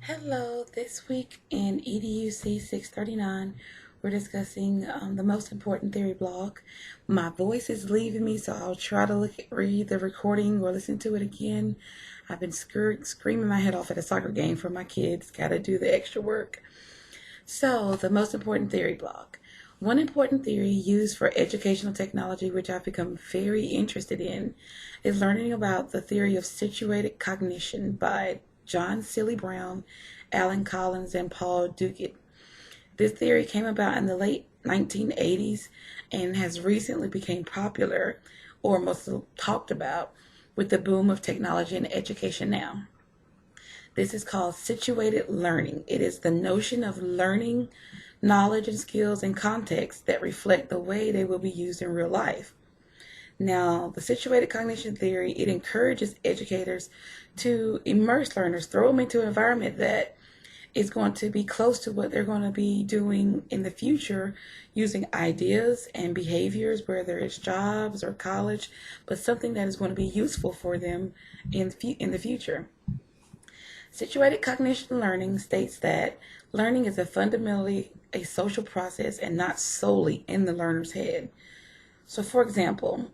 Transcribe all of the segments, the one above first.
Hello, this week in EDUC639, we're discussing the most important theory block. My voice is leaving me, so I'll try to read the recording or listen to it again. I've been screaming my head off at a soccer game for my kids, gotta do the extra work. So, the most important theory block. One important theory used for educational technology, which I've become very interested in, is learning about the theory of situated cognition by John Seely Brown, Alan Collins, and Paul Duguid. This theory came about in the late 1980s and has recently become popular, or most talked about, with the boom of technology in education now. This is called situated learning. It is the notion of learning knowledge and skills in contexts that reflect the way they will be used in real life. Now, the situated cognition theory, it encourages educators to immerse learners, throw them into an environment that is going to be close to what they're going to be doing in the future, using ideas and behaviors, whether it's jobs or college, but something that is going to be useful for them in the future. Situated cognition learning states that learning is fundamentally a social process and not solely in the learner's head. So, for example,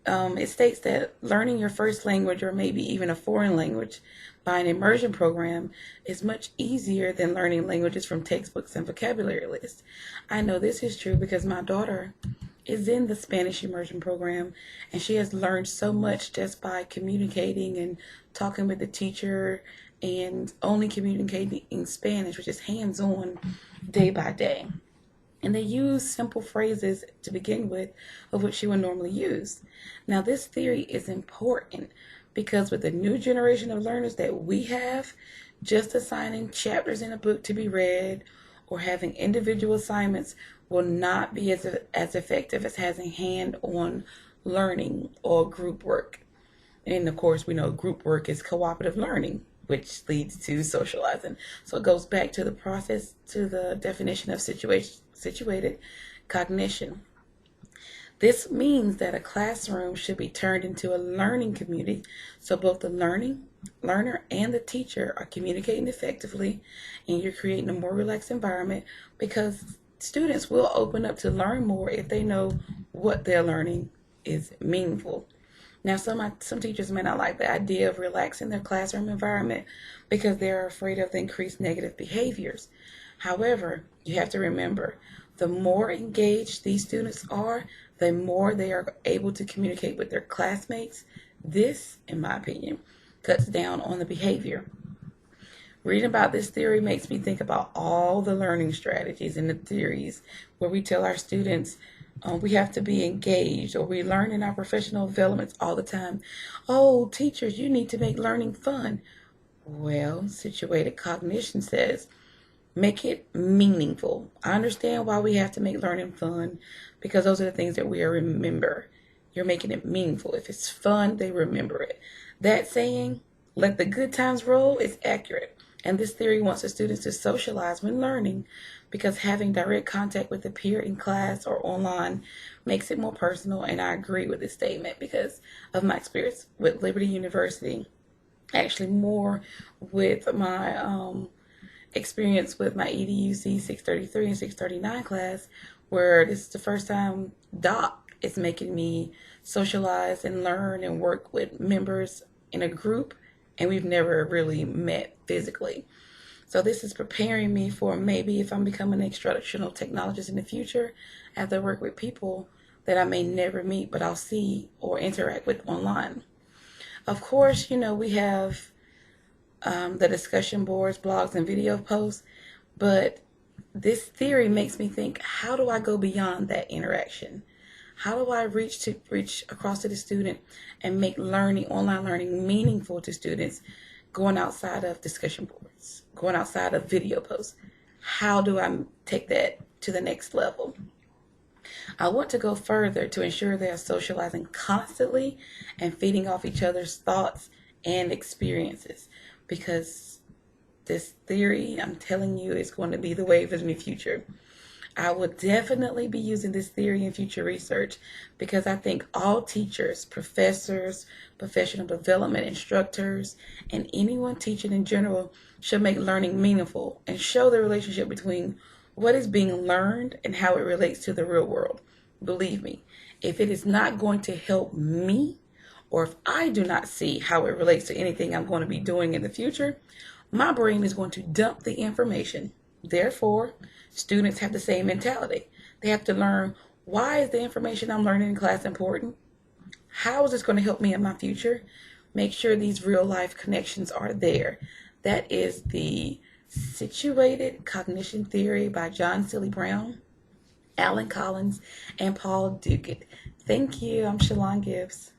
it states that learning your first language or maybe even a foreign language by an immersion program is much easier than learning languages from textbooks and vocabulary lists. I know this is true because my daughter is in the Spanish immersion program, and she has learned so much just by communicating and talking with the teacher and only communicating in Spanish, which is hands-on day by day. And they use simple phrases to begin with of which she would normally use. Now, this theory is important because with the new generation of learners that we have, just assigning chapters in a book to be read or having individual assignments will not be as effective as having hand-on learning or group work. And of course, we know group work is cooperative learning, which leads to socializing. So it goes back to the process, to the definition of situated cognition. This means that a classroom should be turned into a learning community, so both the learner and the teacher are communicating effectively, and you're creating a more relaxed environment because students will open up to learn more if they know what they're learning is meaningful. Now, some teachers may not like the idea of relaxing their classroom environment because they're afraid of the increased negative behaviors. However, you have to remember, the more engaged these students are, the more they are able to communicate with their classmates. This, in my opinion, cuts down on the behavior. Reading about this theory makes me think about all the learning strategies and the theories where we tell our students we have to be engaged, or we learn in our professional developments all the time. Oh, teachers, you need to make learning fun. Well, situated cognition says make it meaningful. I understand why we have to make learning fun because those are the things that we remember. You're making it meaningful. If it's fun, they remember it. That saying, let the good times roll, is accurate. And this theory wants the students to socialize when learning because having direct contact with a peer in class or online makes it more personal. And I agree with this statement because of my experience with Liberty University. Actually, more with my experience with my EDUC 633 and 639 class, where this is the first time Doc is making me socialize and learn and work with members in a group, and we've never really met physically. So this is preparing me for maybe if I'm becoming an instructional technologist in the future, I have to work with people that I may never meet, but I'll see or interact with online. Of course, we have the discussion boards, blogs, and video posts, but this theory makes me think, how do I go beyond that interaction? How do I reach across to the student and make online learning meaningful to students, going outside of discussion boards, going outside of video posts? How do I take that to the next level? I want to go further to ensure they are socializing constantly and feeding off each other's thoughts and experiences, because this theory, I'm telling you, is going to be the wave of the future. I will definitely be using this theory in future research because I think all teachers, professors, professional development instructors, and anyone teaching in general should make learning meaningful and show the relationship between what is being learned and how it relates to the real world. Believe me, if it is not going to help me, or if I do not see how it relates to anything I'm going to be doing in the future, my brain is going to dump the information. Therefore, students have the same mentality. They have to learn, why is the information I'm learning in class important? How is this going to help me in my future? Make sure these real life connections are there. That is the situated cognition theory by John Seely Brown, Alan Collins, and Paul Duguid. Thank you. I'm Shalon Gibbs.